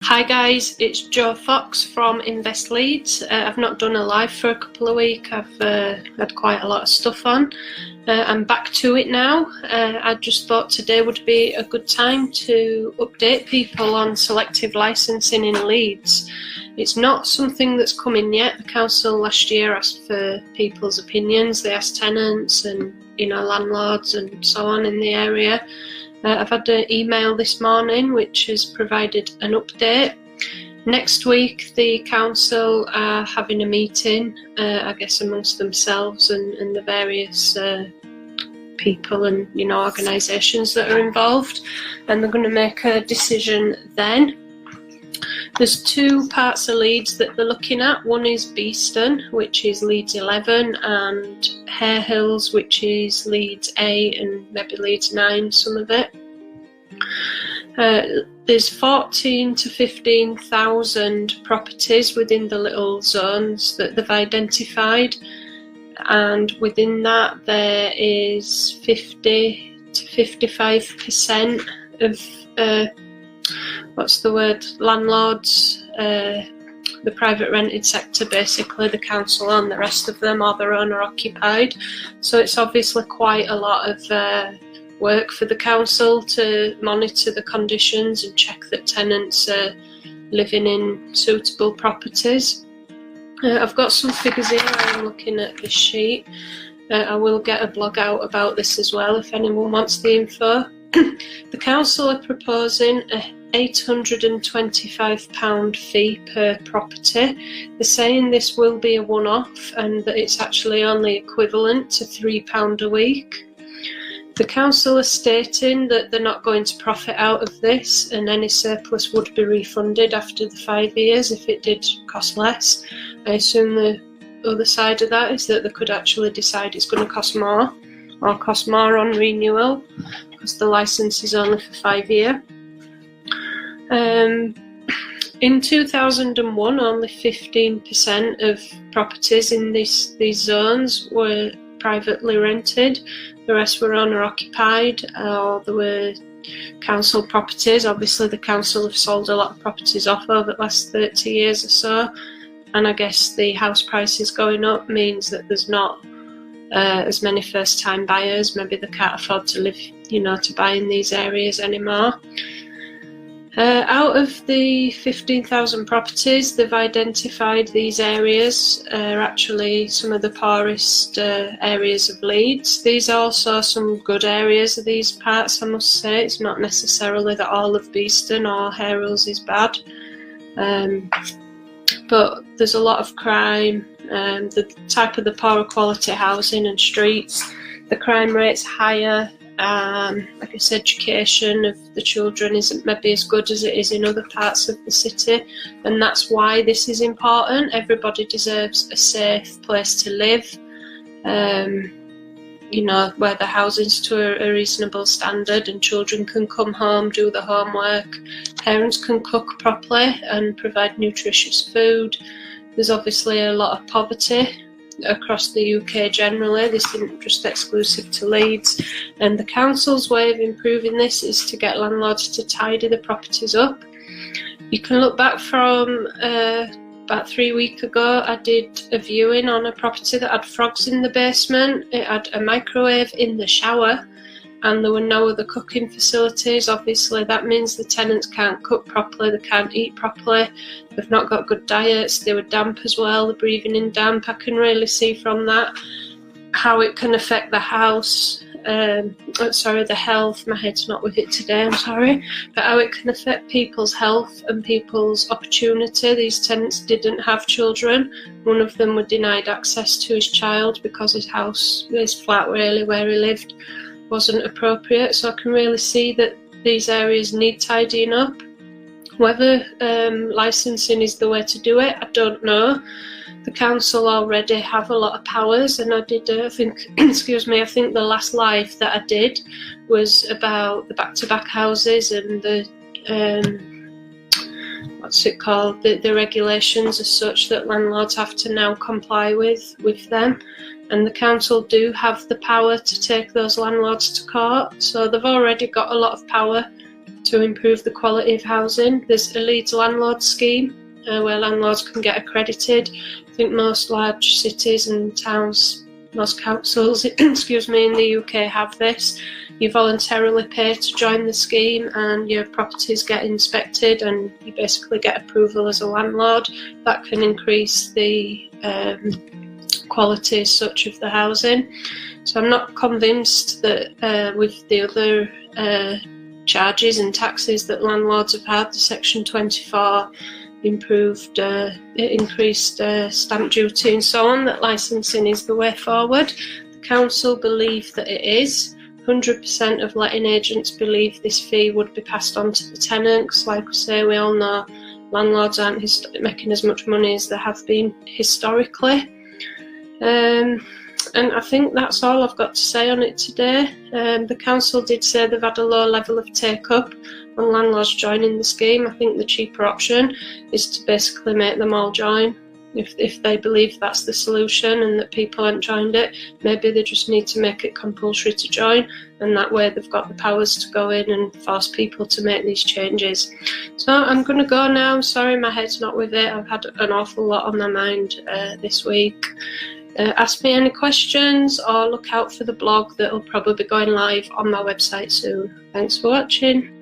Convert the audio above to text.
Hi guys, it's Jo Fox from investleeds. I've not done a live for a couple of weeks. I've had quite a lot of stuff on. I'm back to it now. I just thought today would be a good time to update people on selective licensing in Leeds. It's not something that's come in yet. The council last year asked for people's opinions. They asked tenants and landlords and so on in the area. I've had an email this morning which has provided an update. Next week the council are having a meeting, I guess amongst themselves and the various people and organisations that are involved, and they're going to make a decision then. There's two parts of Leeds that they're looking at. One is Beeston, which is Leeds 11, and Harehills, which is Leeds 8 and maybe Leeds 9, some of it. There's 14 to 15,000 properties within the little zones that they've identified, and within that there is 50 to 55% of landlords, the private rented sector, basically the council own, the rest of them are their owner occupied. So it's obviously quite a lot of work for the council to monitor the conditions and check that tenants are living in suitable properties. I've got some figures here. I'm looking at this sheet. I will get a blog out about this as well if anyone wants the info. The council are proposing a £825 fee per property. They're saying this will be a one-off and that it's actually only equivalent to £3 a week. The council are stating that they're not going to profit out of this, and any surplus would be refunded after the 5 years if it did cost less. I assume the other side of that is that they could actually decide it's going to cost more, or cost more on renewal, because the licence is only for 5 years. In 2001, only 15% of properties in these zones were privately rented. The rest were owner occupied, or there were council properties. Obviously the council have sold a lot of properties off over the last 30 years or so, and I guess the house prices going up means that there's not as many first time buyers. Maybe they can't afford to live, to buy in these areas anymore. Out of the 15,000 properties, they've identified these areas are actually some of the poorest areas of Leeds. These are also some good areas of these parts, I must say. It's not necessarily that all of Beeston or Harehills is bad, but there's a lot of crime, the type of the poorer quality housing and streets. The crime rate's higher. I guess education of the children isn't maybe as good as it is in other parts of the city, and that's why this is important. Everybody deserves a safe place to live, where the housing's to a reasonable standard and children can come home, do the homework, parents can cook properly and provide nutritious food. There's obviously a lot of poverty across the UK generally. This isn't just exclusive to Leeds, and the council's way of improving this is to get landlords to tidy the properties up. You can look back from about 3 weeks ago. I did a viewing on a property that had frogs in the basement. It had a microwave in the shower and there were no other cooking facilities. Obviously that means the tenants can't cook properly, they can't eat properly, they've not got good diets, they were damp as well, they're breathing in damp. I can really see from that how it can affect the house, the health, my head's not with it today, I'm sorry, but how it can affect people's health and people's opportunity. These tenants didn't have children. One of them was denied access to his child because his house, his flat really where he lived, wasn't appropriate. So I can really see that these areas need tidying up. Whether licensing is the way to do it, I don't know. The council already have a lot of powers, and I did, I think the last live that I did was about the back-to-back houses and the the regulations as such that landlords have to now comply with them. And the council do have the power to take those landlords to court, so they've already got a lot of power to improve the quality of housing. There's a Leeds landlord scheme where landlords can get accredited. I think most large cities and towns, most councils excuse me, in the UK have this. You voluntarily pay to join the scheme and your properties get inspected and you basically get approval as a landlord. That can increase the quality as such of the housing. So I'm not convinced that with the other charges and taxes that landlords have had, the Section 24 increased stamp duty and so on, that licensing is the way forward. The council believe that it is. 100% of letting agents believe this fee would be passed on to the tenants. Like I say, we all know landlords aren't making as much money as they have been historically. And I think that's all I've got to say on it today. The council did say they've had a low level of take-up on landlords joining the scheme. I think the cheaper option is to basically make them all join. If they believe that's the solution and that people haven't joined it, maybe they just need to make it compulsory to join, and that way they've got the powers to go in and force people to make these changes. So I'm going to go now. I'm sorry my head's not with it. I've had an awful lot on my mind this week. Ask me any questions or look out for the blog that will probably be going live on my website soon. Thanks for watching.